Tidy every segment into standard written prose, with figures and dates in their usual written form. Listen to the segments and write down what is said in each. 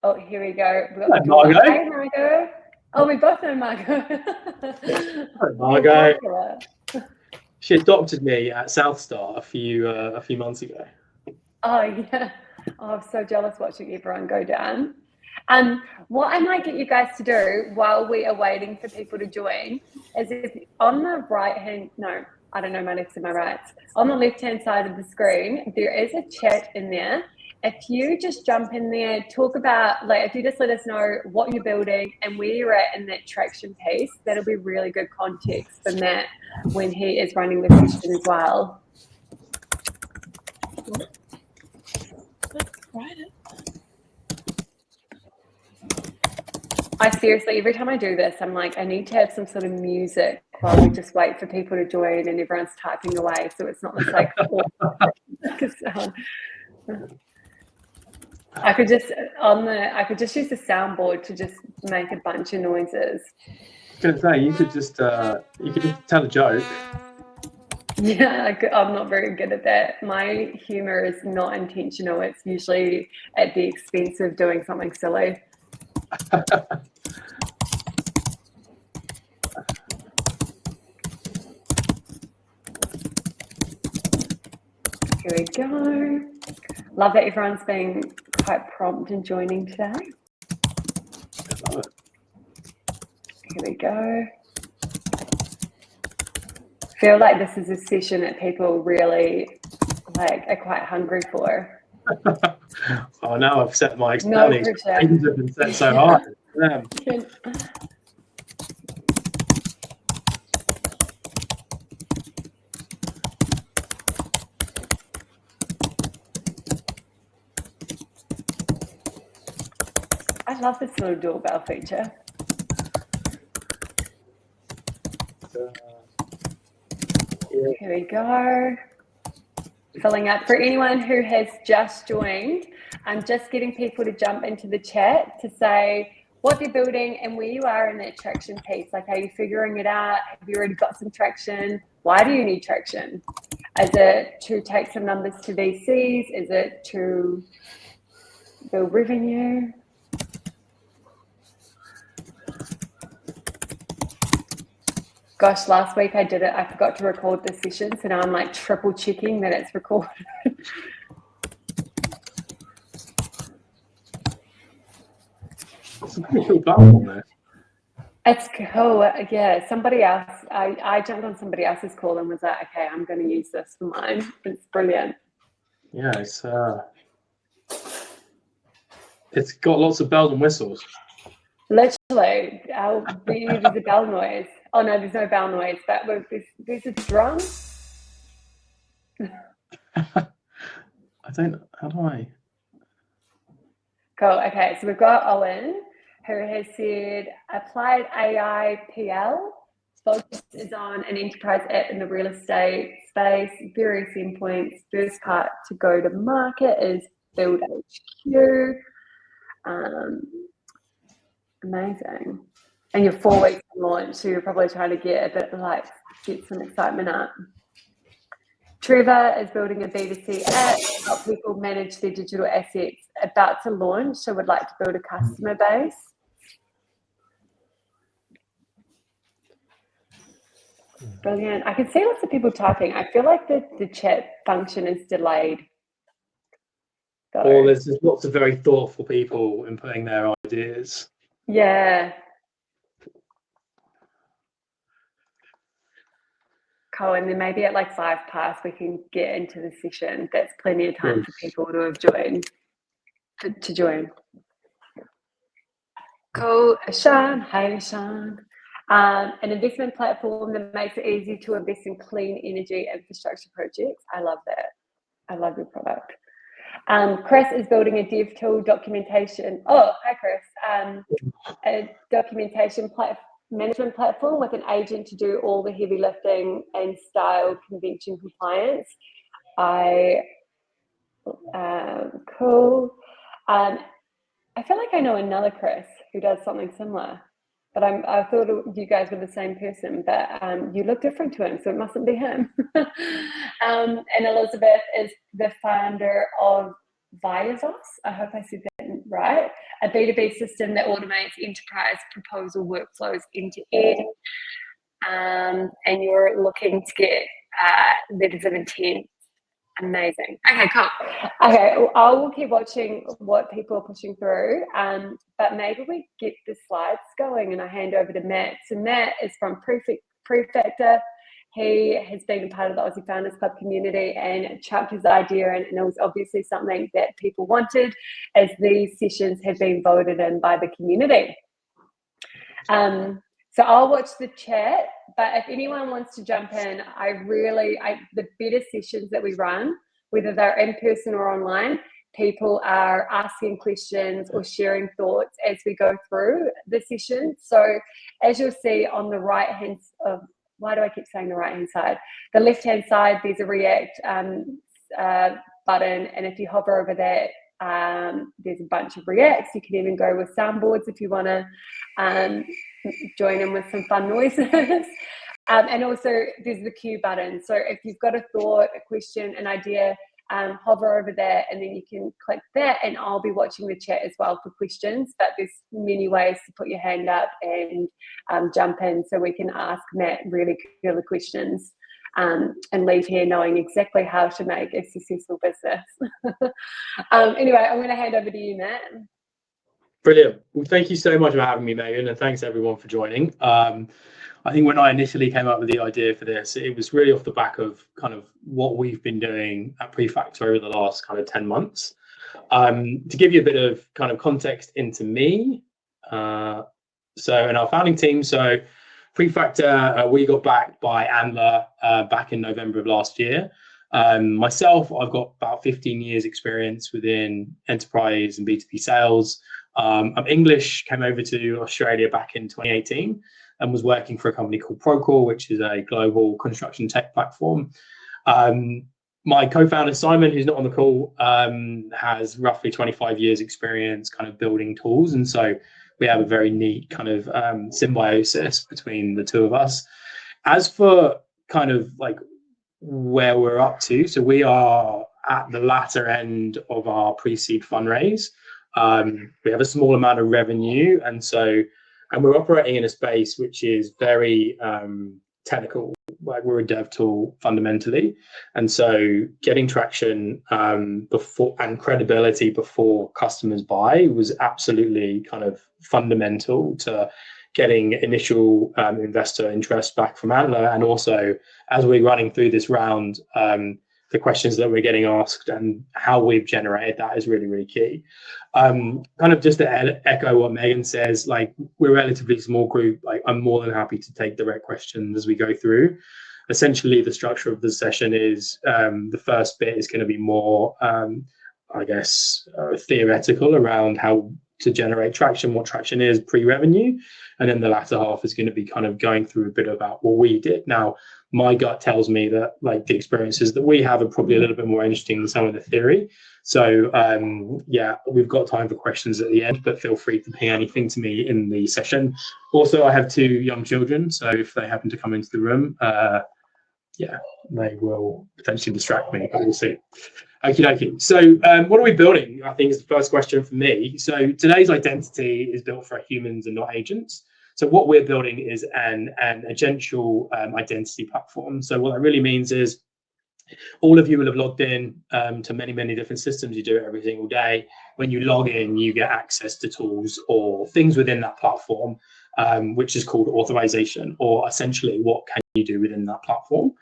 Oh, here we go. Hello, Margot. Hey, Margot. Oh, we both know Margot. Hello, Margot. She adopted me at South Star a few months ago. Oh, yeah. Oh, I'm so jealous watching everyone go down. What I might get you guys to do while we are waiting for people to join is if on the right-hand, no, I don't know my lefts and my rights. On the left-hand side of the screen, there is a chat in there. If you just jump in there, talk about, like, if you just let us know what you're building and where you're at in that traction piece, that'll be really good context for Matt when he is running the session as well. Let's write it. I seriously, every time I do this, I'm like, I need to have some sort of music while we just wait for people to join and everyone's typing away, so it's not just like I could just use the soundboard to just make a bunch of noises. I was gonna say you could just tell a joke. Yeah, I'm not very good at that. My humor is not intentional. It's usually at the expense of doing something silly. Here we go. Love that everyone's being quite prompt and joining today. Love it. Here we go. Feel like this is a session that people really are quite hungry for. Oh, now I've set my No expectations pressure. have been set so high. I love this little doorbell feature. Here we go. Filling up. For anyone who has just joined, I'm just getting people to jump into the chat to say what they're building and where you are in that traction piece. Like, are you figuring it out? Have you already got some traction? Why do you need traction? Is it to take some numbers to VCs? Is it to build revenue? Gosh, last week I did it. I forgot to record the session, so now I'm like triple checking that it's recorded. It's a pretty cool platform there. It's cool. Yeah, somebody else, I jumped on somebody else's call and was like, okay, I'm going to use this for mine. It's brilliant. Yeah, it's got lots of bells and whistles. Literally, there's a bell noise. Oh no, there's no bell noise, but there's a drum. How do I? Cool. Okay, so we've got Owen, who has said applied AI PL. Focus is on an enterprise app in the real estate space, various endpoints. First part to go to market is build HQ. Amazing. And you're 4 weeks to launch, so you're probably trying to get a bit get some excitement up. Trevor is building a B2C app to help people manage their digital assets, about to launch, so would like to build a customer base. Brilliant. I can see lots of people typing. I feel like the chat function is delayed. Or there's lots of very thoughtful people inputting their ideas. Yeah. Cool, and then maybe at like 5 past we can get into the session. That's plenty of time for people to have joined, to join. Cool. Sean, hi Sean. An investment platform that makes it easy to invest in clean energy infrastructure projects. I love that. I love your product. Chris is building a dev tool documentation. Oh, hi Chris. A documentation management platform with an agent to do all the heavy lifting and style convention compliance. Cool. I feel like I know another Chris who does something similar, but I thought you guys were the same person, but you look different to him, so it mustn't be him. And Elizabeth is the founder of Viazos. I hope I said that right. a B2B system that automates enterprise proposal workflows end to end. And you're looking to get letters of intent. Amazing. Okay, cool. Okay, well, I will keep watching what people are pushing through, but maybe we get the slides going and I hand over to Matt. So Matt is from Prefactor. He has been a part of the Aussie Founders Club community and chucked his idea in, and it was obviously something that people wanted, as these sessions have been voted in by the community. So I'll watch the chat, but if anyone wants to jump in, the better sessions that we run, whether they're in person or online, people are asking questions or sharing thoughts as we go through the session. So as you'll see on the right hand of, why do I keep saying the right hand side? The left hand side, there's a react button, and if you hover over that, there's a bunch of reacts. You can even go with soundboards if you want to join in with some fun noises. And also there's the Q button. So if you've got a thought, a question, an idea, hover over that, and then you can click that, and I'll be watching the chat as well for questions. But there's many ways to put your hand up and jump in, so we can ask Matt really killer questions and leave here knowing exactly how to make a successful business. Anyway, I'm going to hand over to you, Matt. Brilliant. Well, thank you so much for having me, Megan, and thanks everyone for joining. I think when I initially came up with the idea for this, it was really off the back of kind of what we've been doing at Prefactor over the last kind of 10 months. To give you a bit of kind of context into me, so in our founding team, so Prefactor, we got backed by Andler back in November of last year. Myself, I've got about 15 years experience within enterprise and B2B sales. I'm English, came over to Australia back in 2018 and was working for a company called Procore, which is a global construction tech platform. My co-founder, Simon, who's not on the call, has roughly 25 years experience kind of building tools. And so we have a very neat kind of symbiosis between the two of us. As for kind of like where we're up to, so we are at the latter end of our pre-seed fundraise. We have a small amount of revenue, and we're operating in a space which is very technical. Like, we're a dev tool fundamentally, and so getting traction before and credibility before customers buy was absolutely kind of fundamental to getting initial investor interest back from Antler. And also, as we're running through this round, the questions that we're getting asked and how we've generated that is really, really key. Kind of just to echo what Megan says, like, we're a relatively small group. Like, I'm more than happy to take direct questions as we go through. Essentially, the structure of the session is the first bit is going to be more, I guess, theoretical around how to generate traction, what traction is pre-revenue. And then the latter half is going to be kind of going through a bit about what we did. Now, my gut tells me that like the experiences that we have are probably a little bit more interesting than some of the theory. So yeah, we've got time for questions at the end, but feel free to ping anything to me in the session. Also, I have 2 young children, so if they happen to come into the room, yeah, they will potentially distract me, but we'll see. Okie dokie. So what are we building? I think is the first question for me. So today's identity is built for humans and not agents. So what we're building is an agential identity platform. So what that really means is all of you will have logged in to many, many different systems. You do it every single day. When you log in, you get access to tools or things within that platform, which is called authorization, or essentially what can you do within that platform.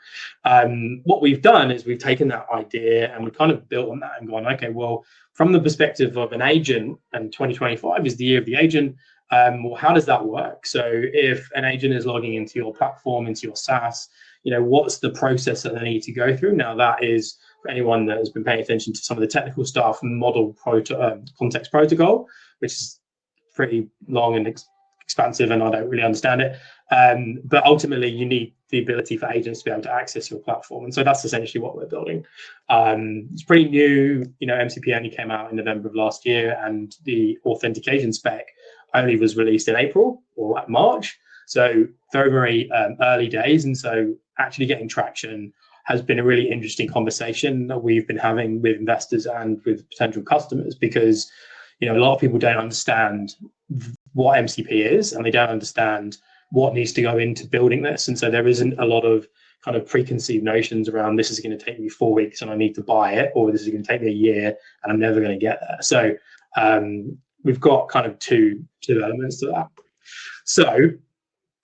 What we've done is we've taken that idea and we've kind of built on that and gone, okay, well, from the perspective of an agent, and 2025 is the year of the agent, well, how does that work? So if an agent is logging into your platform, into your SaaS, you know, what's the process that they need to go through? Now, that is, for anyone that has been paying attention to some of the technical stuff, model context protocol, which is pretty long and expansive, and I don't really understand it. But ultimately, you need the ability for agents to be able to access your platform. And so that's essentially what we're building. It's pretty new. You know, MCP only came out in November of last year, and the authentication spec only was released in April or March. So very, very early days. And so actually getting traction has been a really interesting conversation that we've been having with investors and with potential customers, because, you know, a lot of people don't understand what MCP is, and they don't understand what needs to go into building this. And so there isn't a lot of kind of preconceived notions around this is going to take me 4 weeks and I need to buy it, or this is going to take me a year and I'm never going to get there. So we've got kind of two elements to that. So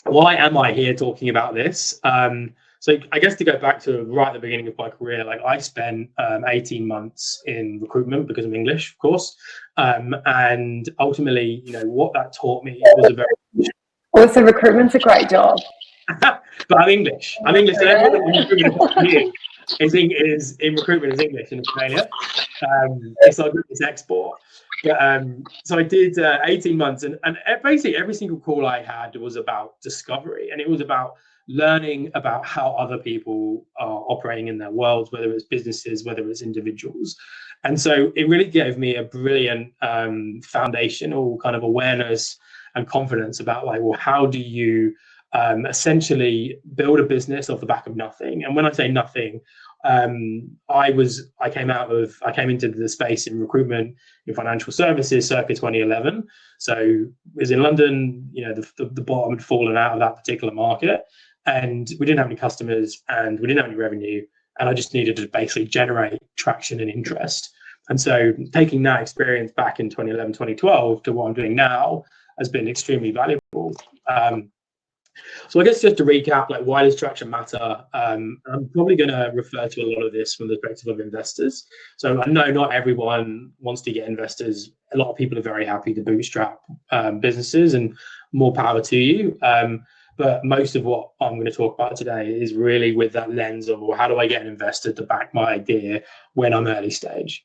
why am I here talking about this? So I guess to go back to right at the beginning of my career, like I spent 18 months in recruitment because of English, of course. And ultimately, you know, what that taught me was a very... Also, recruitment's a great job. But I'm English. I'm English. So everyone in recruitment is in recruitment is English in Australia. It's like it's export. But, so I did 18 months, and basically every single call I had was about discovery, and it was about learning about how other people are operating in their worlds, whether it's businesses, whether it's individuals. And so it really gave me a brilliant foundational kind of awareness and confidence about like, well, how do you essentially build a business off the back of nothing? And when I say nothing, I came into the space in recruitment in financial services circa 2011. So it was in London, you know, the bottom had fallen out of that particular market, and we didn't have any customers and we didn't have any revenue, and I just needed to basically generate traction and interest. And so taking that experience back in 2011, 2012 to what I'm doing now has been extremely valuable. So I guess just to recap, like, why does traction matter? I'm probably going to refer to a lot of this from the perspective of investors. So I know not everyone wants to get investors. A lot of people are very happy to bootstrap businesses, and more power to you. But most of what I'm going to talk about today is really with that lens of, well, how do I get an investor to back my idea when I'm early stage?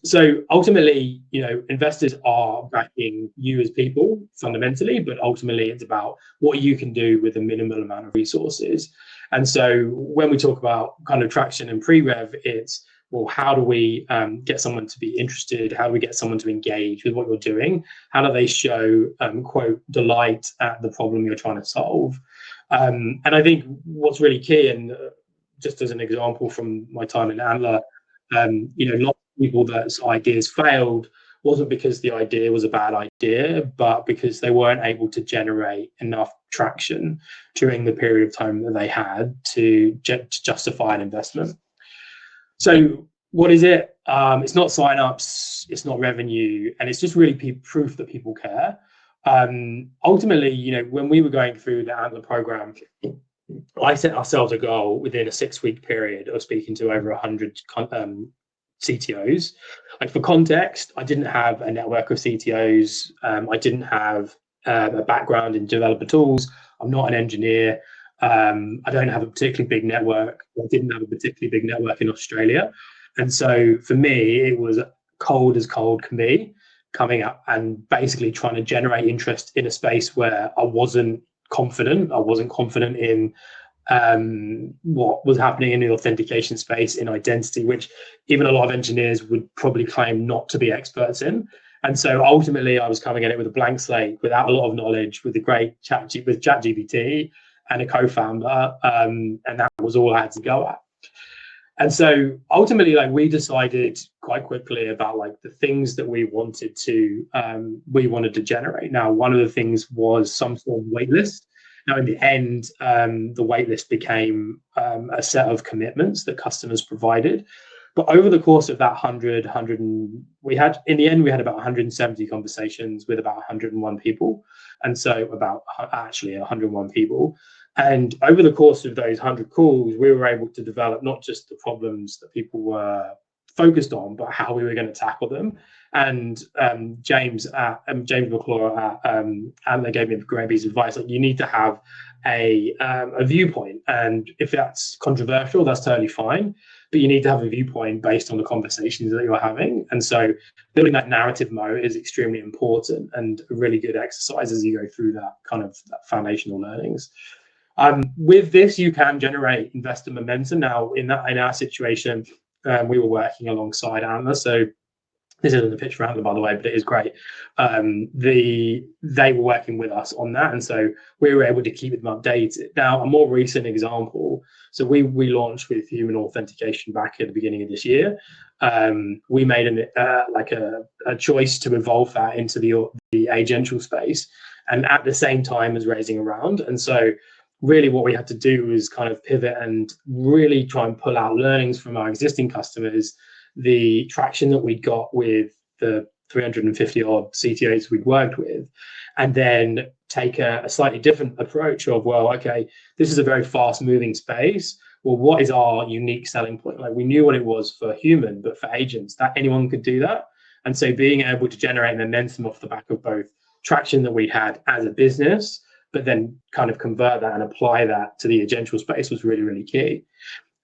So ultimately, you know, investors are backing you as people fundamentally, but ultimately it's about what you can do with a minimal amount of resources. And so when we talk about kind of traction and pre-rev, it's, well, how do we get someone to be interested? How do we get someone to engage with what you're doing? How do they show, quote, delight at the problem you're trying to solve? And I think what's really key, and just as an example from my time in Antler, you know, lots of people that's ideas failed wasn't because the idea was a bad idea, but because they weren't able to generate enough traction during the period of time that they had to justify an investment. So what is it? It's not signups, it's not revenue, and it's just really proof that people care. Ultimately, you know, when we were going through the Antler program, I set ourselves a goal within a 6-week period of speaking to over 100 CTOs. Like, for context, I didn't have a network of CTOs. I didn't have a background in developer tools. I'm not an engineer. I don't have a particularly big network. I didn't have a particularly big network in Australia. And so for me, it was cold as cold can be, coming up and basically trying to generate interest in a space where I wasn't confident. I wasn't confident in what was happening in the authentication space, in identity, which even a lot of engineers would probably claim not to be experts in. And so ultimately, I was coming at it with a blank slate, without a lot of knowledge, with a great ChatGPT and a co-founder, and that was all I had to go at. And so ultimately, like, we decided quite quickly about like the things that we wanted to generate. Now, one of the things was some sort of waitlist. Now, in the end, the waitlist became a set of commitments that customers provided. But over the course of that we had about 170 conversations with about 101 people. And so about actually 101 people. And over the course of those 100 calls, we were able to develop not just the problems that people were focused on, but how we were going to tackle them. And James McClure at Antler gave me a great piece of advice. Like, you need to have a viewpoint, and if that's controversial, that's totally fine. But you need to have a viewpoint based on the conversations that you're having. And so building that narrative mode is extremely important and a really good exercise as you go through that kind of that foundational learnings. With this, you can generate investor momentum. Now, in our situation, we were working alongside Antler. So this isn't a pitch for Antler, by the way, but it is great. They were working with us on that, and so we were able to keep them updated. Now, a more recent example, so we launched with human authentication back at the beginning of this year. we made a choice to evolve that into the agential space, and at the same time as raising a round. And so really what we had to do was kind of pivot and really try and pull out learnings from our existing customers, the traction that we got with the 350 odd CTOs we'd worked with, and then take a slightly different approach of, well, okay, this is a very fast moving space. Well, what is our unique selling point? Like, we knew what it was for human, but for agents, that anyone could do that. And so being able to generate momentum off the back of both traction that we had as a business, but then kind of convert that and apply that to the agential space was really, really key.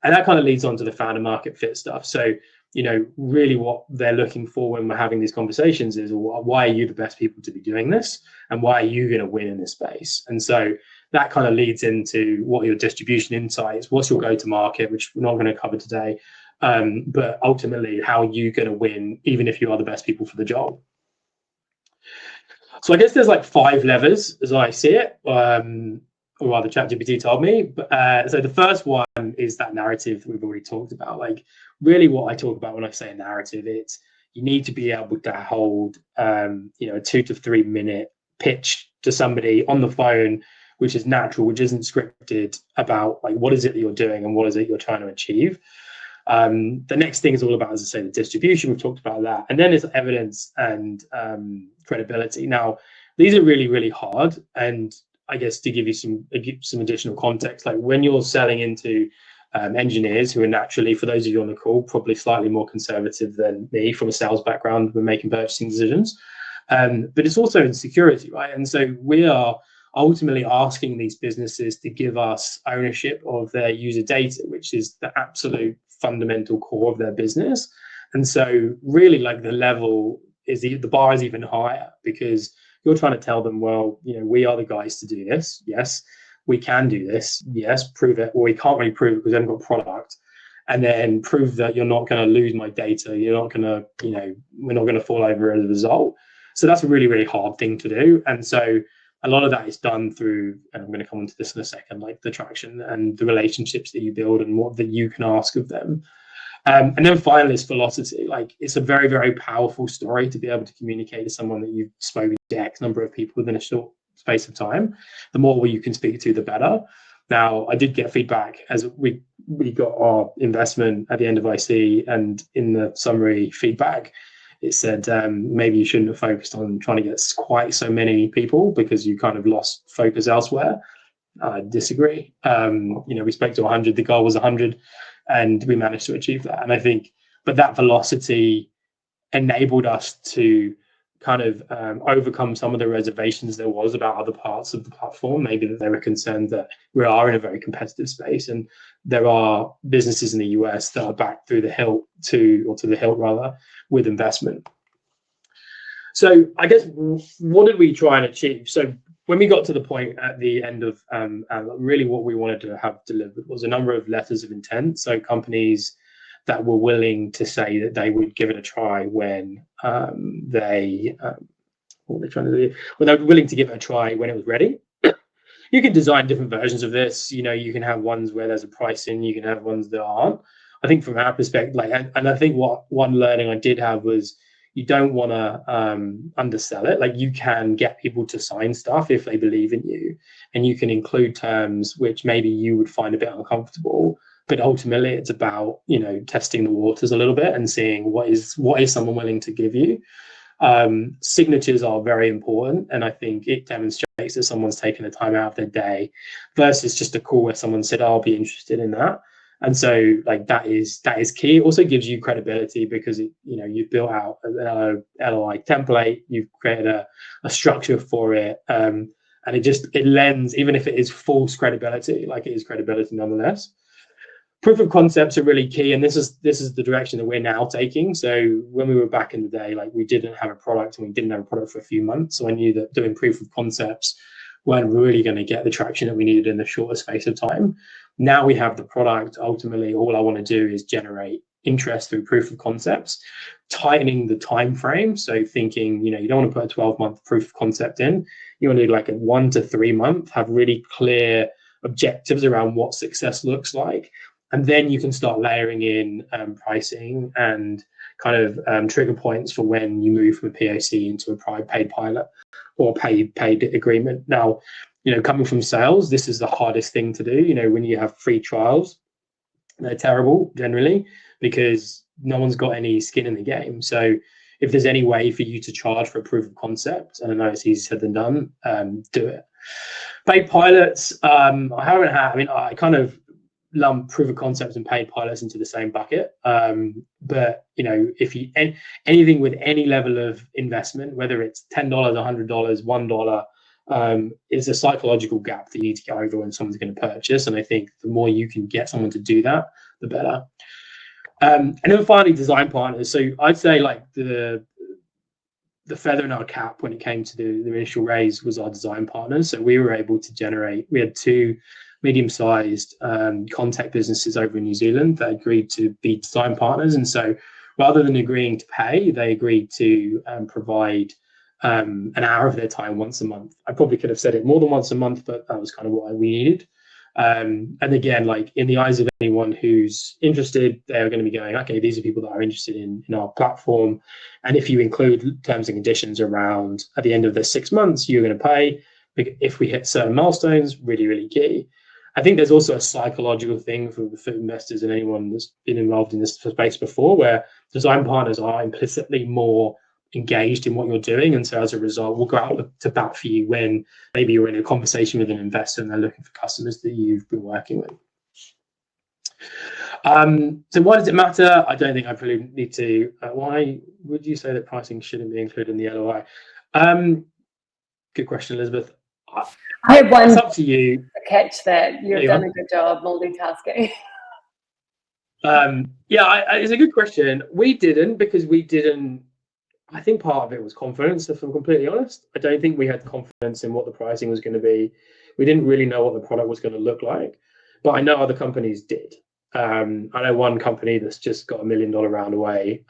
And that kind of leads on to the founder market fit stuff. So, you know, really what they're looking for when we're having these conversations is, well, why are you the best people to be doing this? And why are you going to win in this space? And so that kind of leads into what your distribution insights, what's your go-to-market, which we're not going to cover today, but ultimately how are you going to win, even if you are the best people for the job. So I guess there's like 5 levers as I see it, or rather ChatGPT told me. So the first one is that narrative that we've already talked about. Like, really what I talk about when I say a narrative, it's you need to be able to hold, a 2 to 3 minute pitch to somebody on the phone, which is natural, which isn't scripted, about like, what is it that you're doing and what is it you're trying to achieve. The next thing is all about, as I say, the distribution. We've talked about that. And then there's evidence and credibility. Now, these are really, really hard. And I guess to give you some additional context, like when you're selling into engineers who are naturally, for those of you on the call, probably slightly more conservative than me from a sales background when making purchasing decisions. But it's also in security, right? And so we are ultimately asking these businesses to give us ownership of their user data, which is the absolute fundamental core of their business. And so really, like, the level is the bar is even higher, because you're trying to tell them, well, you know, we are the guys to do this. Yes, we can do this. Yes, prove it. Well, we can't really prove it because we haven't got product. And then prove that you're not going to lose my data. You're not going to, we're not going to fall over as a result. So that's a really, really hard thing to do. And so a lot of that is done through, and I'm going to come into this in a second, like the traction and the relationships that you build and what that you can ask of them. And then finally is velocity. Like, it's a very, very powerful story to be able to communicate to someone that you've spoken to X number of people within a short space of time. The more you can speak to, the better. Now, I did get feedback as we got our investment at the end of IC, and in the summary feedback, it said maybe you shouldn't have focused on trying to get quite so many people because you kind of lost focus elsewhere. I disagree. We spoke to 100. The goal was 100, and we managed to achieve that. And I think, but that velocity enabled us to kind of overcome some of the reservations there was about other parts of the platform. Maybe that they were concerned that we are in a very competitive space, and there are businesses in the US that are backed through the hilt to the hilt rather, with investment. So I guess, what did we try and achieve? So when we got to the point at the end of really what we wanted to have delivered was a number of letters of intent. So companies that were willing to say that they would give it a try when they were willing to give it a try when it was ready. You can design different versions of this. You can have ones where there's a price in, you can have ones that aren't. I think from our perspective, and I think one learning I did have was, you don't want to undersell it. Like, you can get people to sign stuff if they believe in you, and you can include terms which maybe you would find a bit uncomfortable. But ultimately, it's about testing the waters a little bit and seeing what is someone willing to give you. Signatures are very important, and I think it demonstrates that someone's taken the time out of their day versus just a call where someone said, "I'll be interested in that." And so, like, that is key. It also gives you credibility because you've built out an LOI template, you've created a structure for it, and it lends, even if it is false credibility, like, it is credibility nonetheless. Proof of concepts are really key, and this is the direction that we're now taking. So when we were back in the day, like, we didn't have a product, and we didn't have a product for a few months. So I knew that doing proof of concepts weren't really going to get the traction that we needed in the shortest space of time. Now we have the product. Ultimately, all I want to do is generate interest through proof of concepts, tightening the time frame. So thinking, you don't want to put a 12-month proof of concept in. You want to do like a 1 to 3 month, have really clear objectives around what success looks like, And then you can start layering in pricing and kind of trigger points for when you move from a POC into a paid pilot or paid agreement. Now, coming from sales, this is the hardest thing to do. When you have free trials, they're terrible generally because no one's got any skin in the game. So if there's any way for you to charge for a proof of concept, and I know it's easier said than done, do it. Paid pilots, I kind of lump proof of concepts and paid pilots into the same bucket. But if you anything with any level of investment, whether it's $10, $100, $1, is a psychological gap that you need to get over when someone's going to purchase. And I think the more you can get someone to do that, the better. And then finally, design partners. So I'd say like the feather in our cap when it came to the initial raise was our design partners. So we were able to we had 2 medium-sized contact businesses over in New Zealand that agreed to be design partners. And so rather than agreeing to pay, they agreed to provide an hour of their time once a month. I probably could have said it more than once a month, but that was kind of what we needed. And again, like in the eyes of anyone who's interested, they're going to be going, okay, these are people that are interested in our platform. And if you include terms and conditions around at the end of the 6 months, you're going to pay. If we hit certain milestones, really, really key. I think there's also a psychological thing for investors and anyone that's been involved in this space before, where design partners are implicitly more engaged in what you're doing, and so as a result will go out to bat for you when maybe you're in a conversation with an investor and they're looking for customers that you've been working with. So why does it matter? I don't think I probably need to. Why would you say that pricing shouldn't be included in the LOI? Good question, Elizabeth. I have one. It's up to you. Catch that you've done a good job multitasking. It's a good question. We didn't because we didn't. I think part of it was confidence, if I'm completely honest. I don't think we had confidence in what the pricing was going to be. We didn't really know what the product was going to look like, but I know other companies did. I know one company that's just got $1 million round away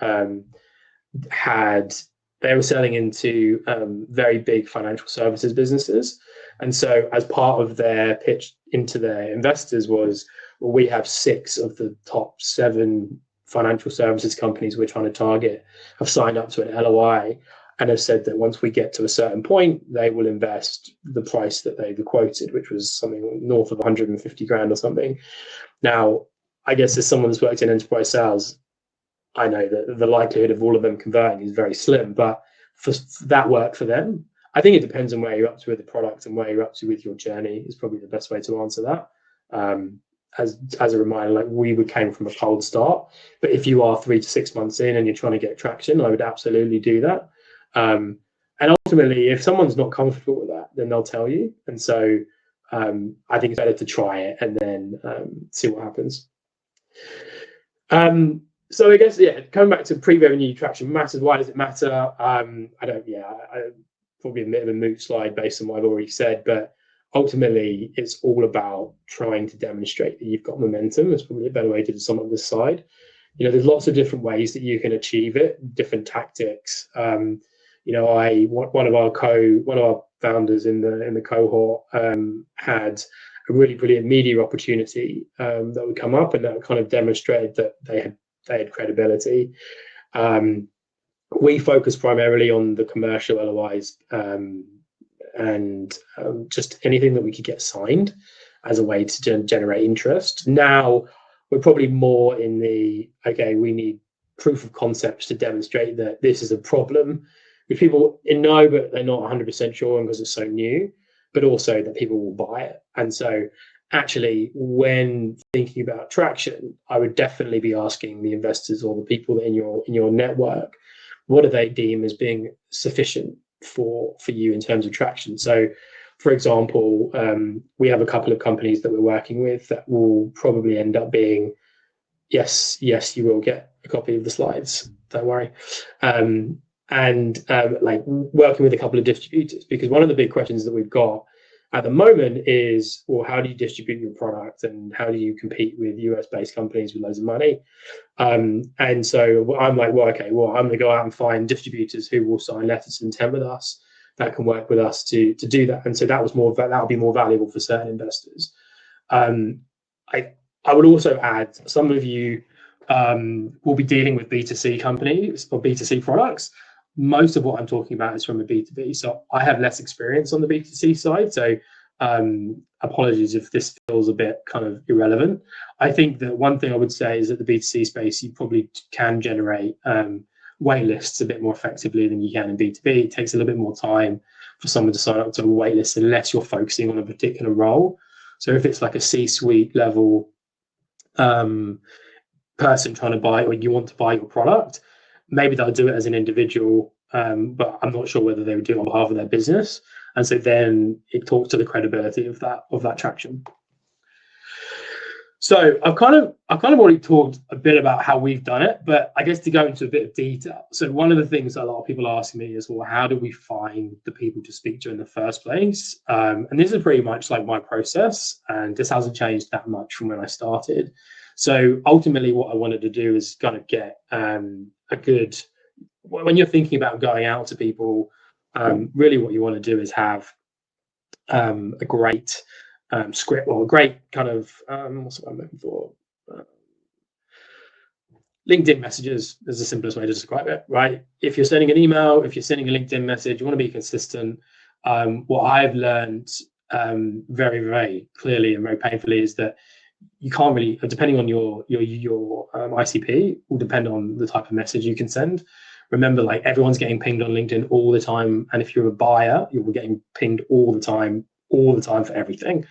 they were selling into very big financial services businesses. And so as part of their pitch into their investors was, well, we have 6 of the top 7 financial services companies we're trying to target have signed up to an LOI and have said that once we get to a certain point, they will invest the price that they quoted, which was something north of 150 grand or something. Now, I guess as someone that's worked in enterprise sales, I know that the likelihood of all of them converting is very slim, but for that work for them, I think it depends on where you're up to with the product and where you're up to with your journey is probably the best way to answer that. As a reminder, like we came from a cold start, but if you are 3 to 6 months in and you're trying to get traction, I would absolutely do that. And ultimately, if someone's not comfortable with that, then they'll tell you. And so I think it's better to try it and then see what happens. So I guess, coming back to pre-revenue traction matters. Why does it matter? Probably a bit of a moot slide based on what I've already said, but ultimately it's all about trying to demonstrate that you've got momentum. That's probably a better way to sum up this slide. There's lots of different ways that you can achieve it, different tactics. One of our founders in the cohort had a really brilliant media opportunity that would come up, and that kind of demonstrated that they had credibility. We focus primarily on the commercial LOIs and just anything that we could get signed as a way to generate interest. Now we're probably more in we need proof of concepts to demonstrate that this is a problem, which people know, but they're not 100% sure because it's so new, but also that people will buy it. And so actually, when thinking about traction, I would definitely be asking the investors or the people in your network, what do they deem as being sufficient for you in terms of traction? So, for example, we have a couple of companies that we're working with that will probably end up being, yes, you will get a copy of the slides, don't worry. Like working with a couple of distributors, because one of the big questions that we've got at the moment is, well, how do you distribute your product and how do you compete with US-based companies with loads of money? And so I'm like, I'm going to go out and find distributors who will sign letters of intent with us that can work with us to do that. And so that will be more valuable for certain investors. I would also add, some of you will be dealing with B2C companies or B2C products. Most of what I'm talking about is from a B2B. So I have less experience on the B2C side. So apologies if this feels a bit kind of irrelevant. I think that one thing I would say is that the B2C space, you probably can generate wait lists a bit more effectively than you can in B2B. It takes a little bit more time for someone to sign up to a wait list unless you're focusing on a particular role. So if it's like a C-suite level person trying to buy, or you want to buy your product, maybe they'll do it as an individual, but I'm not sure whether they would do it on behalf of their business. And so then it talks to the credibility of that traction. So I've kind of already talked a bit about how we've done it, but I guess to go into a bit of detail. So one of the things a lot of people ask me is, well, how do we find the people to speak to in the first place? And this is pretty much like my process, and this hasn't changed that much from when I started. So ultimately what I wanted to do is kind of get a good, when you're thinking about going out to people, really what you want to do is have a great script, or a great kind of what's what I'm looking for. LinkedIn messages is the simplest way to describe it, right? If you're sending an email, if you're sending a LinkedIn message, you want to be consistent. What I've learned very, very clearly and very painfully is that you can't really, depending on your ICP, will depend on the type of message you can send. Remember, like, everyone's getting pinged on LinkedIn all the time, and if you're a buyer, you're getting pinged all the time for everything.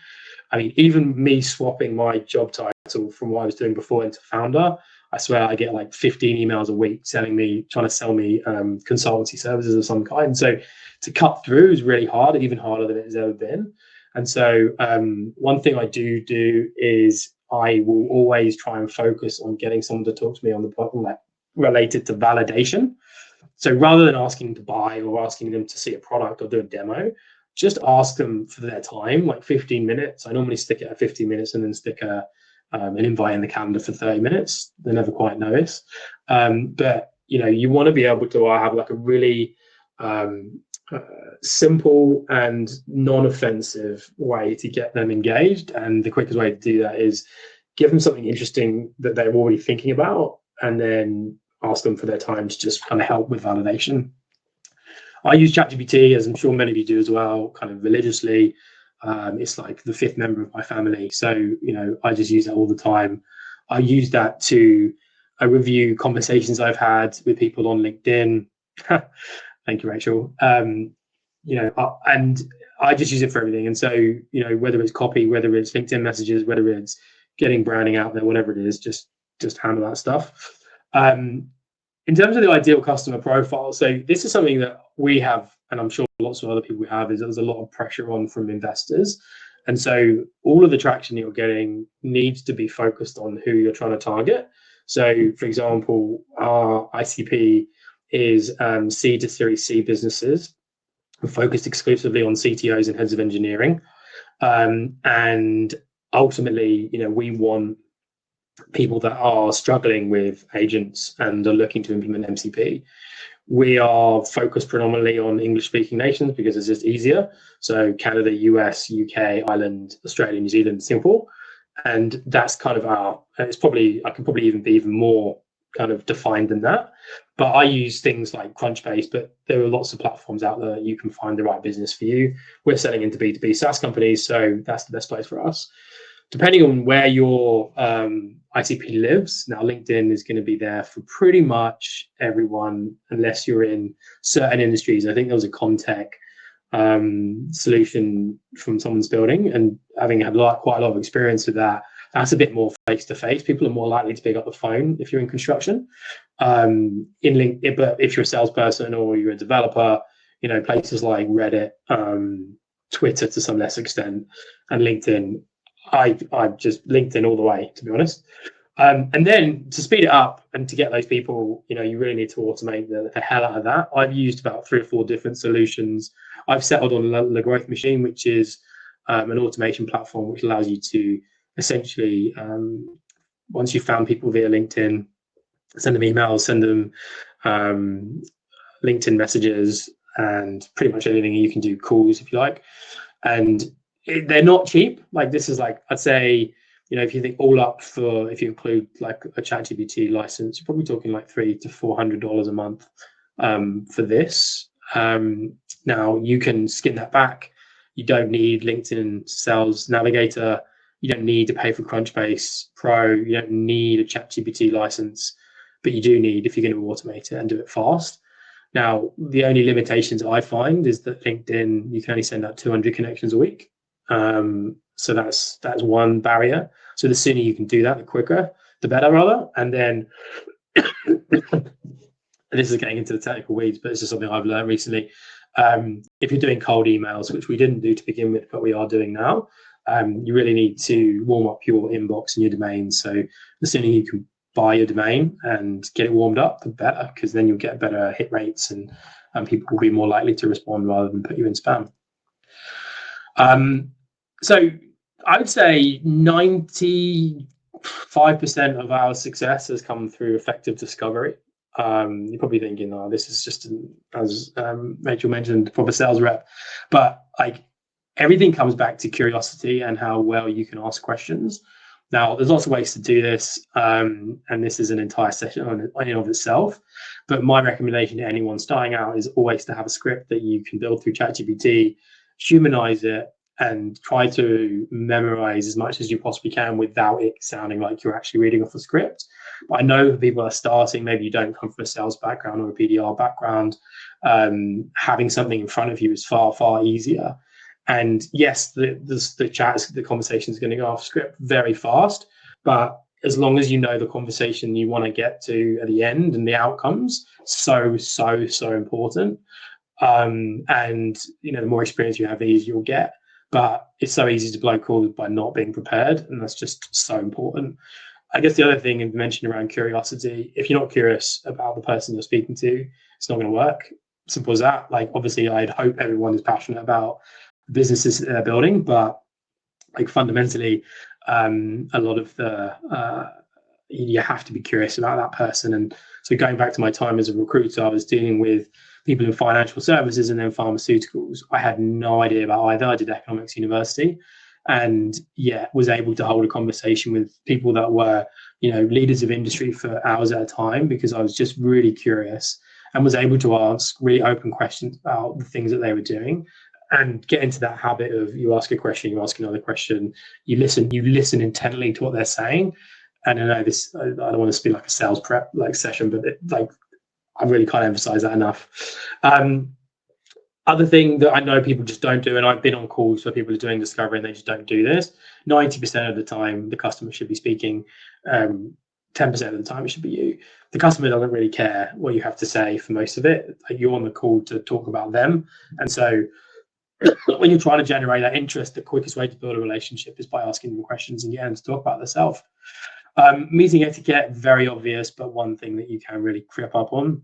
I mean, even me swapping my job title from what I was doing before into founder, I swear I get like 15 emails a week trying to sell me consultancy services of some kind. So to cut through is really hard, even harder than it has ever been. And so one thing I do is I will always try and focus on getting someone to talk to me on the platform that related to validation. So rather than asking to buy or asking them to see a product or do a demo, just ask them for their time, like 15 minutes. I normally stick it at 15 minutes and then stick an invite in the calendar for 30 minutes. They never quite notice. But, you want to be able to have like a really simple and non-offensive way to get them engaged. And the quickest way to do that is give them something interesting that they're already thinking about, and then ask them for their time to just kind of help with validation. I use ChatGPT, as I'm sure many of you do as well, kind of religiously. It's like the fifth member of my family. So, I just use that all the time. I use that to review conversations I've had with people on LinkedIn. Thank you, Rachel. And I just use it for everything. And so, whether it's copy, whether it's LinkedIn messages, whether it's getting branding out there, whatever it is, just handle that stuff. In terms of the ideal customer profile, so this is something that we have, and I'm sure lots of other people have, is there's a lot of pressure on from investors. And so all of the traction you're getting needs to be focused on who you're trying to target. So, for example, our ICP is C to Series C businesses. We're focused exclusively on CTOs and heads of engineering. And ultimately, we want people that are struggling with agents and are looking to implement MCP. We are focused predominantly on English-speaking nations because it's just easier. So Canada, US, UK, Ireland, Australia, New Zealand, Singapore. And that's kind of I can probably even be even more kind of defined than that. But I use things like Crunchbase, but there are lots of platforms out there that you can find the right business for you. We're selling into B2B SaaS companies, so that's the best place for us. Depending on where your ICP lives, now LinkedIn is going to be there for pretty much everyone, unless you're in certain industries. I think there was a Contech solution from someone's building, and having had quite a lot of experience with that, that's a bit more face-to-face. People are more likely to pick up the phone if you're in construction. But if you're a salesperson or you're a developer, places like Reddit, Twitter to some less extent, and LinkedIn, I just LinkedIn all the way, to be honest. And then to speed it up and to get those people, you really need to automate the hell out of that. I've used about 3 or 4 different solutions. I've settled on the Growth Machine, which is an automation platform which allows you to essentially, once you've found people via LinkedIn, send them emails, send them LinkedIn messages, and pretty much anything you can do, calls if you like. And they're not cheap. Like, this is like, I'd say if you think all up for, if you include like a ChatGPT license, you're probably talking like $300 to $400 a month for this. Now you can skin that back. You don't need LinkedIn Sales Navigator. You don't need to pay for Crunchbase Pro. You don't need a ChatGPT license, but you do need, if you're going to automate it and do it fast. Now, the only limitations I find is that LinkedIn, you can only send out 200 connections a week. So that's one barrier. So the sooner you can do that, the quicker, the better, rather. And then, and this is getting into the technical weeds, but this is something I've learned recently. If you're doing cold emails, which we didn't do to begin with, but we are doing now, you really need to warm up your inbox and your domain. So the sooner you can buy your domain and get it warmed up, the better, because then you'll get better hit rates and people will be more likely to respond rather than put you in spam. So I would say 95% of our success has come through effective discovery. You're probably thinking, oh, this is just, as Rachel mentioned, proper sales rep. But like everything comes back to curiosity and how well you can ask questions. Now, there's lots of ways to do this, and this is an entire session on and of itself. But my recommendation to anyone starting out is always to have a script that you can build through ChatGPT, humanize it, and try to memorize as much as you possibly can without it sounding like you're actually reading off a script. But I know people are starting, maybe you don't come from a sales background or a PDR background, having something in front of you is far, far easier. And yes, the conversation is going to go off script very fast, but as long as you know the conversation you want to get to at the end and the outcomes, so important. And the more experience you have, the easier you'll get. But it's so easy to blow calls by not being prepared, and that's just so important. I guess the other thing you mentioned around curiosity, if you're not curious about the person you're speaking to, it's not going to work. Simple as that. Like, obviously, I'd hope everyone is passionate about the businesses that they're building, but like fundamentally, a lot of you have to be curious about that person. And so going back to my time as a recruiter, I was dealing with people in financial services and then pharmaceuticals. I had no idea about either. I did economics university, and was able to hold a conversation with people that were, leaders of industry for hours at a time, because I was just really curious and was able to ask really open questions about the things that they were doing, and get into that habit of, you ask a question, you ask another question, you listen intently to what they're saying. And I know this, I don't want to speak like a sales prep session, but I really can't emphasize that enough. Other thing that I know people just don't do, and I've been on calls where people are doing discovery and they just don't do this. 90% of the time, the customer should be speaking. 10% of the time, it should be you. The customer doesn't really care what you have to say for most of it. You're on the call to talk about them. And so when you're trying to generate that interest, the quickest way to build a relationship is by asking them questions and getting them to talk about themselves. Meeting etiquette, very obvious, but one thing that you can really trip up on: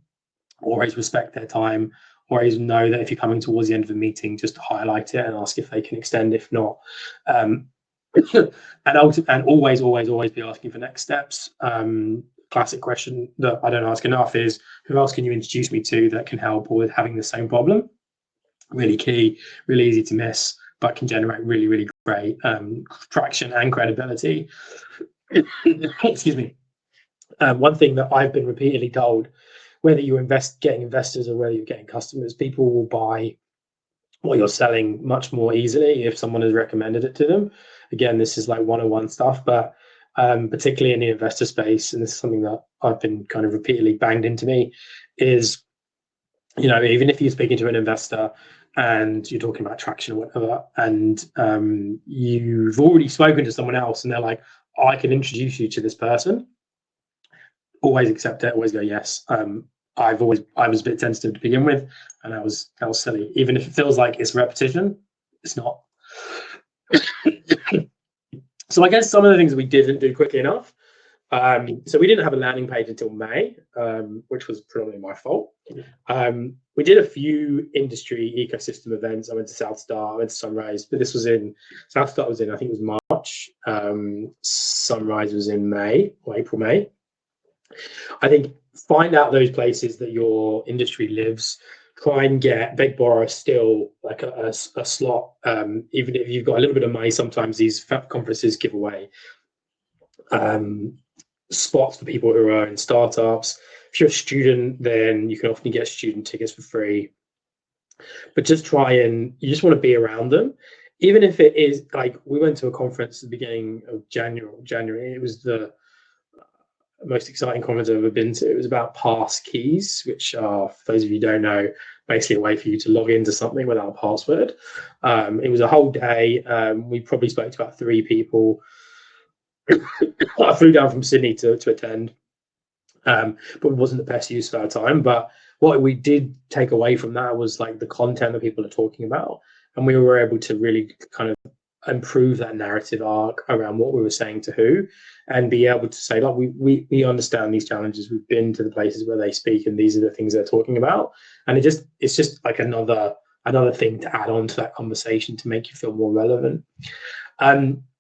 always respect their time. Always know that if you're coming towards the end of a meeting, just highlight it and ask if they can extend. If not, and always be asking for next steps. Classic question that I don't ask enough is, who else can you introduce me to that can help or with having the same problem? Really key, really easy to miss, but can generate really, really great traction and credibility. Excuse me. One thing that I've been repeatedly told, whether you're getting investors or whether you're getting customers, people will buy what you're selling much more easily if someone has recommended it to them. Again, this is like 101 stuff, but particularly in the investor space, and this is something that I've been kind of repeatedly banged into me, is, even if you're speaking to an investor and you're talking about traction or whatever, and you've already spoken to someone else and they're like, oh, I can introduce you to this person, always accept it, always go yes. I was a bit tentative to begin with, and that was silly. Even if it feels like it's repetition, it's not. So I guess some of the things we didn't do quickly enough. So we didn't have a landing page until May, which was predominantly my fault. We did a few industry ecosystem events. I went to South Star, I went to Sunrise, but South Star was in, I think it was March. Sunrise was in May or April, May. I think find out those places that your industry lives. Try and beg, borrow still like a slot. Even if you've got a little bit of money, sometimes these conferences give away spots for people who are in startups. If you're a student, then you can often get student tickets for free. But just you just want to be around them. Even if it is like, we went to a conference at the beginning of January. It was the most exciting conference I've ever been to. It was about pass keys, which are, for those of you who don't know, basically a way for you to log into something without a password. It was a whole day. We probably spoke to about 3 people. I flew down from Sydney to attend, but it wasn't the best use of our time. But what we did take away from that was like the content that people are talking about, and we were able to really kind of improve that narrative arc around what we were saying to who, and be able to say, like, we understand these challenges. We've been to the places where they speak, and these are the things they're talking about. And it's just like another thing to add on to that conversation to make you feel more relevant.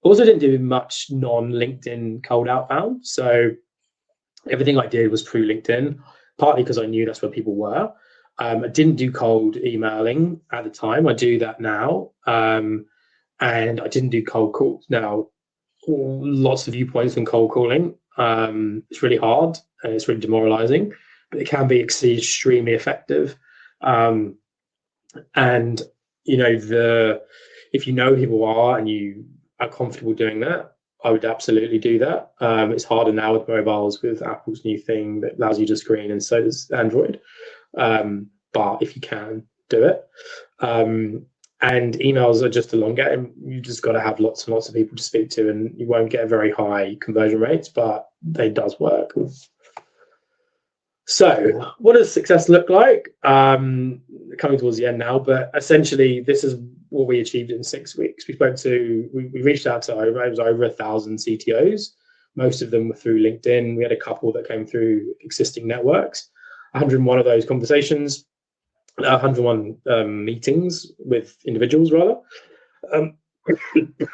Also didn't do much non-LinkedIn cold outbound. So everything I did was through LinkedIn, partly because I knew that's where people were. I didn't do cold emailing at the time. I do that now. And I didn't do cold calls. Now, lots of viewpoints on cold calling. It's really hard and it's really demoralizing, but it can be extremely effective. And if you know who people are and you are comfortable doing that, I would absolutely do that. It's harder now with mobiles, with Apple's new thing that allows you to screen, and so does Android. But if you can, do it. And emails are just a long game. You just got to have lots and lots of people to speak to, and you won't get very high conversion rates, but it does work. So what does success look like? Coming towards the end now, but essentially this is what we achieved in 6 weeks. We reached out to over 1,000 CTOs. Most of them were through LinkedIn. We had a couple that came through existing networks. 101 of those conversations, 101 meetings with individuals, rather. I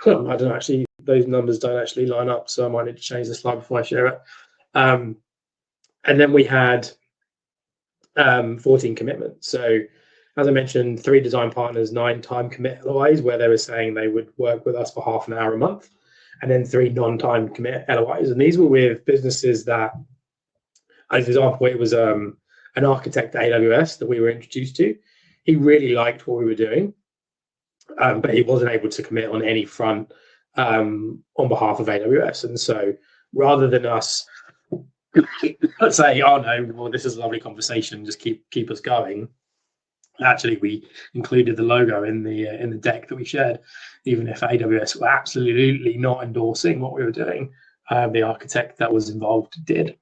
don't actually, those numbers don't actually line up, so I might need to change the slide before I share it. And then we had 14 commitments. So as I mentioned, 3 design partners, 9 time commit LOIs, where they were saying they would work with us for half an hour a month, and then 3 non-time commit LOIs. And these were with businesses that, as an example, it was an architect at AWS that we were introduced to. He really liked what we were doing, but he wasn't able to commit on any front on behalf of AWS. And so rather than us say, oh no, well, this is a lovely conversation, just keep us going, actually we included the logo in the deck that we shared, even if AWS were absolutely not endorsing what we were doing. The architect that was involved did.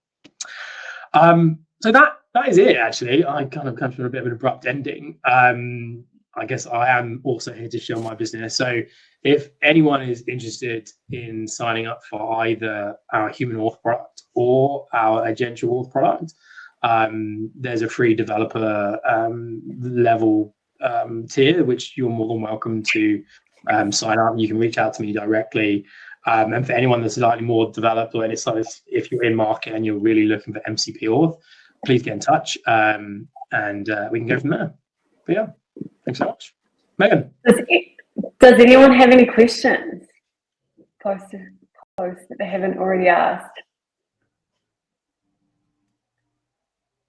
So that is it, actually. I kind of come from a bit of an abrupt ending. I guess I am also here to share my business. So if anyone is interested in signing up for either our Human Auth product or our Agential Auth product, there's a free developer level tier, which you're more than welcome to sign up. You can reach out to me directly. And for anyone that's slightly more developed, or it's like if you're in market and you're really looking for MCP Auth, please get in touch, and we can go from there. But yeah, thanks so much. Megan. Does anyone have any questions? Post that they haven't already asked.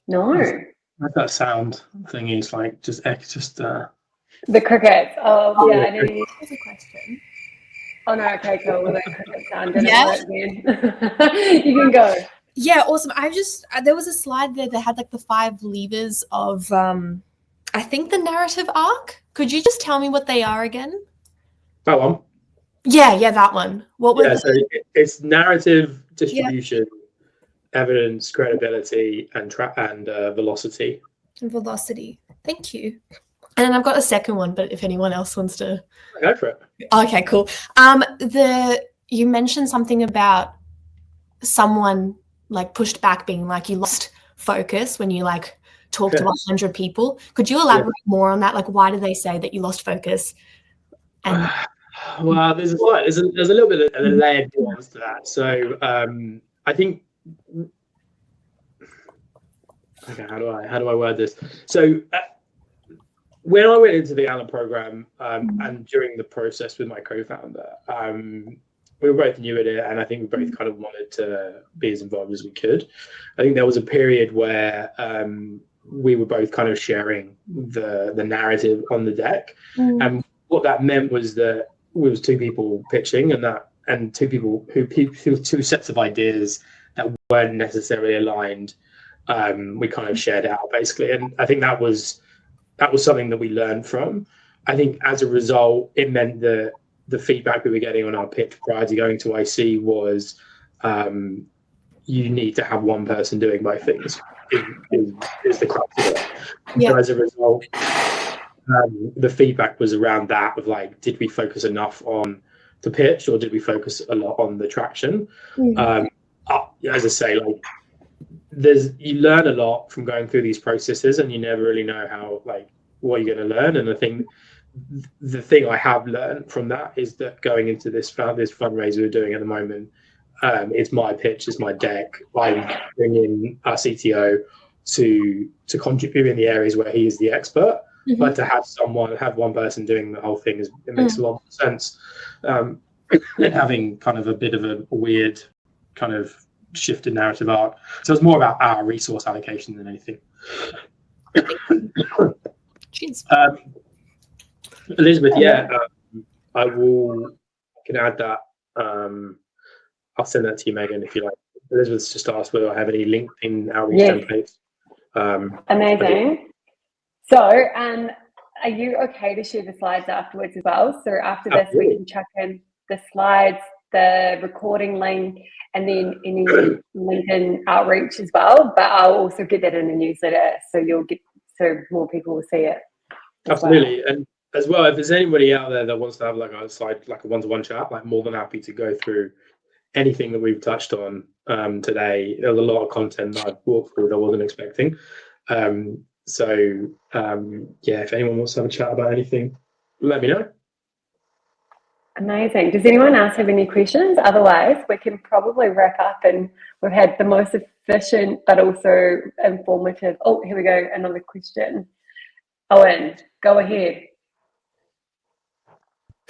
No. That sound thing is like just the crickets. Oh yeah, I know you Here's a question. Oh no, okay, cool. Well, that cricket sound didn't Yeah. work then. You can go. Yeah, awesome. There was a slide there that had like the 5 levers of I think the narrative arc. Could you just tell me what they are again? that one. Yeah, that one. What were So it's narrative, distribution, evidence, credibility, and velocity. velocity? Thank you. And then I've got a second one, but if anyone else wants to Go for it. Okay, cool. You mentioned something about someone like pushed back, being like you lost focus when you like talked to 100 people. Could you elaborate more on that? Like, why do they say that you lost focus? And well, there's a little bit of a layered nuance to that. So I think, okay, how do I word this? So when I went into the Allen program and during the process with my co-founder, we were both new at it, and I think we both kind of wanted to be as involved as we could. I think there was a period where we were both kind of sharing the narrative on the deck, and what that meant was that we was two people pitching, and two people who two sets of ideas that weren't necessarily aligned. We kind of shared out basically, and I think that was something that we learned from. I think as a result, it meant that the feedback we were getting on our pitch prior to going to IC was you need to have one person doing both things is the crux of it. So as a result, the feedback was around that of like, did we focus enough on the pitch or did we focus a lot on the traction? As I say, like you learn a lot from going through these processes, and you never really know how what you're going to learn. And the thing I have learned from that is that going into this fundraiser we're doing at the moment, it's my pitch, it's my deck. I'm bringing our CTO to contribute in the areas where he is the expert, but to have one person doing the whole thing it makes a lot of sense. And having kind of a bit of a weird kind of shifted narrative arc. So it's more about our resource allocation than anything. Jeez. Elizabeth, I can add that. I'll send that to you, Megan, if you like. Elizabeth's just asked whether I have any LinkedIn outreach templates. Amazing. So, are you okay to share the slides afterwards as well? So after this, we can chuck in the slides, the recording link, and then any LinkedIn outreach as well. But I'll also get that in the newsletter, so more people will see it. Absolutely, and as well, if there's anybody out there that wants to have a one-to-one chat, more than happy to go through anything that we've touched on today. There's a lot of content that I've walked through that I wasn't expecting. If anyone wants to have a chat about anything, let me know. Amazing. Does anyone else have any questions? Otherwise, we can probably wrap up, and we've had the most efficient but also informative. Oh, here we go. Another question. Owen, go ahead.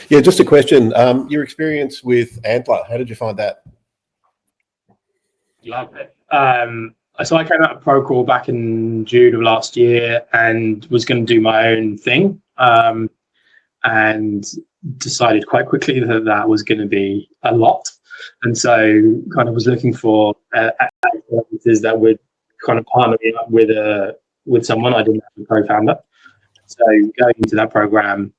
Yeah, just a question. Your experience with Antler, how did you find that? Love it. So I came out of Procore back in June of last year and was going to do my own thing, and decided quite quickly that was going to be a lot. And so kind of was looking for services that would kind of partner me up with someone. I didn't have a co-founder. So going into that program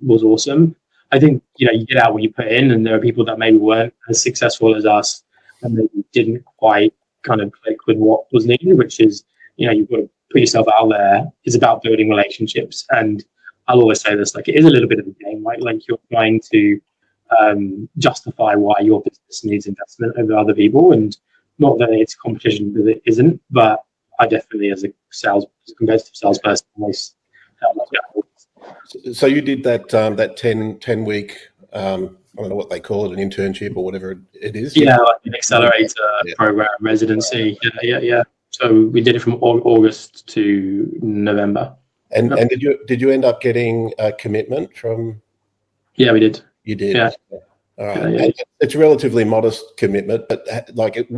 was awesome. I think, you get out what you put in, and there are people that maybe weren't as successful as us and maybe didn't quite kind of click with what was needed, which is, you've got to put yourself out there. It's about building relationships. And I'll always say this, it is a little bit of a game, right? You're trying to justify why your business needs investment over other people. And not that it's competition, because it isn't, but I definitely, as a competitive salesperson, always felt like that. So you did that 10 week, I don't know what they call it, an internship or whatever it is. Yeah, like an accelerator program, residency. Yeah. So we did it from August to November. And did you end up getting a commitment from? Yeah, we did. You did. Yeah. All right. Yeah. It's a relatively modest commitment, but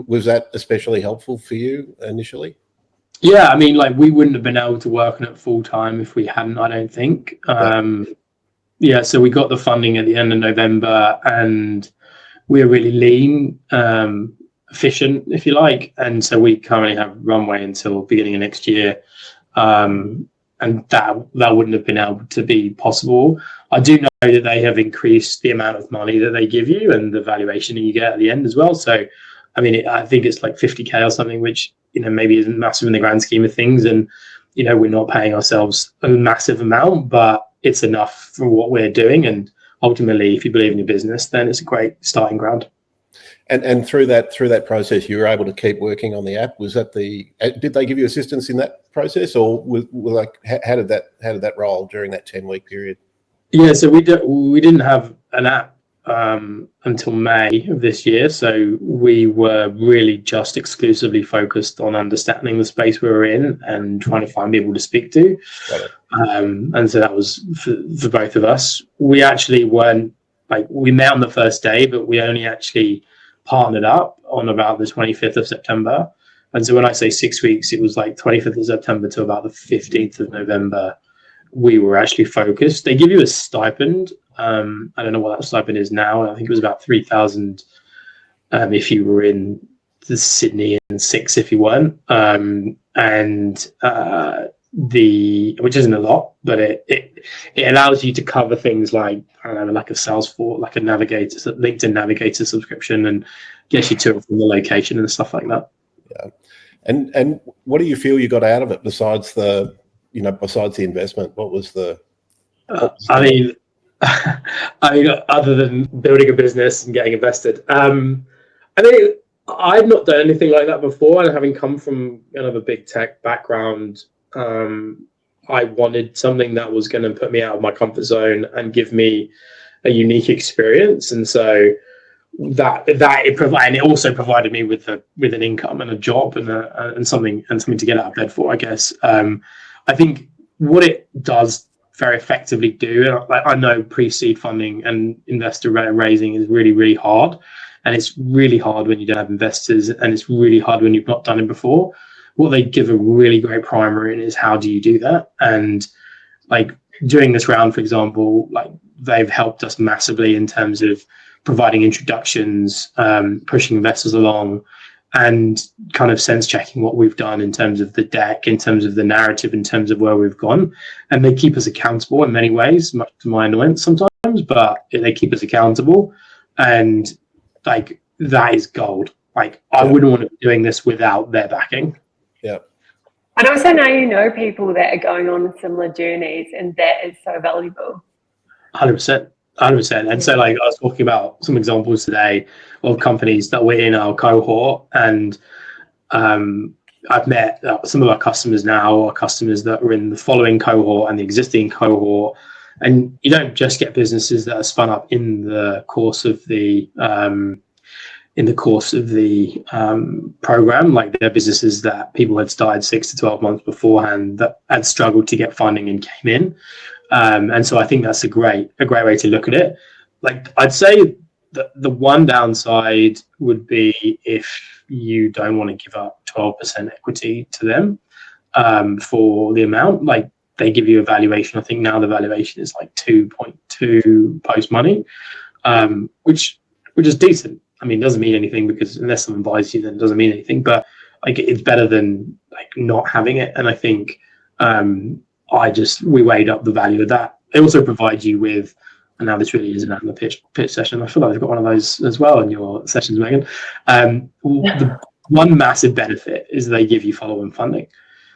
was that especially helpful for you initially? Yeah, I mean, we wouldn't have been able to work on it full time if we hadn't, I don't think. So we got the funding at the end of November, and we're really lean, efficient, if you like. And so we currently have runway until beginning of next year. And that wouldn't have been able to be possible. I do know that they have increased the amount of money that they give you and the valuation that you get at the end as well. So, I mean, I think it's like 50K or something, which, maybe isn't massive in the grand scheme of things. And, we're not paying ourselves a massive amount, but it's enough for what we're doing. And ultimately, if you believe in your business, then it's a great starting ground. And through that process, you were able to keep working on the app. Was that did they give you assistance in that process, or how did that roll during that 10-week period? Yeah, so we didn't have an app until May of this year. So we were really just exclusively focused on understanding the space we were in and trying to find people to speak to. And so that was for both of us. We actually weren't like we met on the first day, but we only actually partnered up on about the 25th of September. And so when I say 6 weeks, it was like 25th of September to about the 15th of November. We were actually focused. They give you a stipend. I don't know what that stipend is now. I think it was about 3,000 if you were in the Sydney, and 6 if you weren't. Which isn't a lot, but it allows you to cover things like, I don't know, like a Salesforce, like a Navigator, LinkedIn Navigator subscription, and gets you to and from the location and stuff like that. Yeah. And what do you feel you got out of it besides the investment? What was the? I mean, other than building a business and getting invested, I mean, I've not done anything like that before, and having come from kind of a big tech background, I wanted something that was going to put me out of my comfort zone and give me a unique experience, and so it also provided me with an income and a job and something to get out of bed for, I guess. I think what it does very effectively do, and I know pre-seed funding and investor raising is really, really hard, and it's really hard when you don't have investors, and it's really hard when you've not done it before. What they give a really great primer in is how do you do that? And like during this round, for example, like they've helped us massively in terms of providing introductions, pushing investors along, and kind of sense checking what we've done in terms of the deck, in terms of the narrative, in terms of where we've gone. And they keep us accountable in many ways, much to my annoyance sometimes, but they keep us accountable. And like that is gold. Like I wouldn't want to be doing this without their backing. Yeah. And also now you know people that are going on similar journeys, and that is so valuable. 100%. And so like I was talking about some examples today of companies that were in our cohort, and I've met some of our customers now, or customers that are in the following cohort and the existing cohort. And you don't just get businesses that are spun up in the course of the program. Like they're businesses that people had started 6 to 12 months beforehand that had struggled to get funding and came in. And so I think that's a great way to look at it. Like I'd say that the one downside would be if you don't want to give up 12% equity to them for the amount. Like they give you a valuation. I think now the valuation is like 2.2 post money, which is decent. I mean, it doesn't mean anything because unless someone buys you, then it doesn't mean anything. But like it's better than like not having it. And I think we weighed up the value of that. It also provides you with, and now this really isn't on the pitch session. I feel like I've got one of those as well in your sessions, Megan. The one massive benefit is they give you follow-on funding.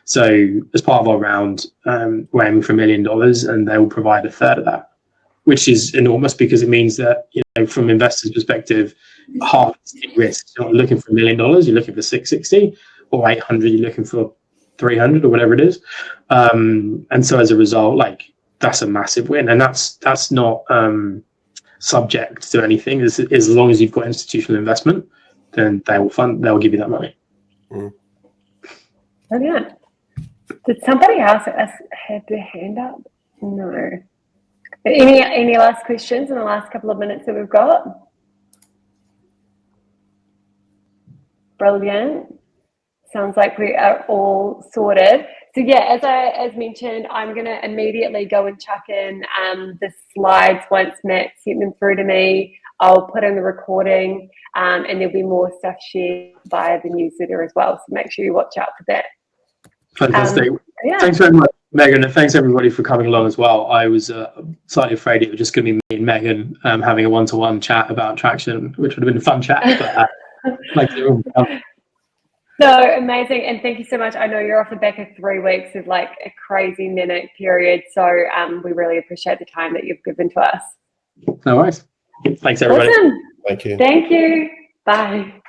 So as part of our round, we're aiming for $1 million, and they will provide a third of that, which is enormous because it means that, you know, from investors' perspective, half is risk. You're not looking for $1 million, you're looking for 660 or 800, you're looking for 300 or whatever it is. And so as a result, like that's a massive win, and that's not subject to anything. As long as you've got institutional investment, then they'll give you that money. Oh yeah. Did somebody else have their hand up? No. Any last questions in the last couple of minutes that we've got? Brilliant. Sounds like we are all sorted. So yeah, as mentioned, I'm going to immediately go and chuck in the slides once Matt sent them through to me. I'll put in the recording, and there'll be more stuff shared via the newsletter as well. So make sure you watch out for that. Fantastic. Thanks very much, Megan, and thanks everybody for coming along as well. I was slightly afraid it was just going to be me and Megan having a one-to-one chat about traction, which would have been a fun chat. But No, amazing, and thank you so much. I know you're off the back of 3 weeks of like a crazy manic period, so we really appreciate the time that you've given to us. No worries. Thanks everybody. Awesome. Thank you. Thank you. Bye.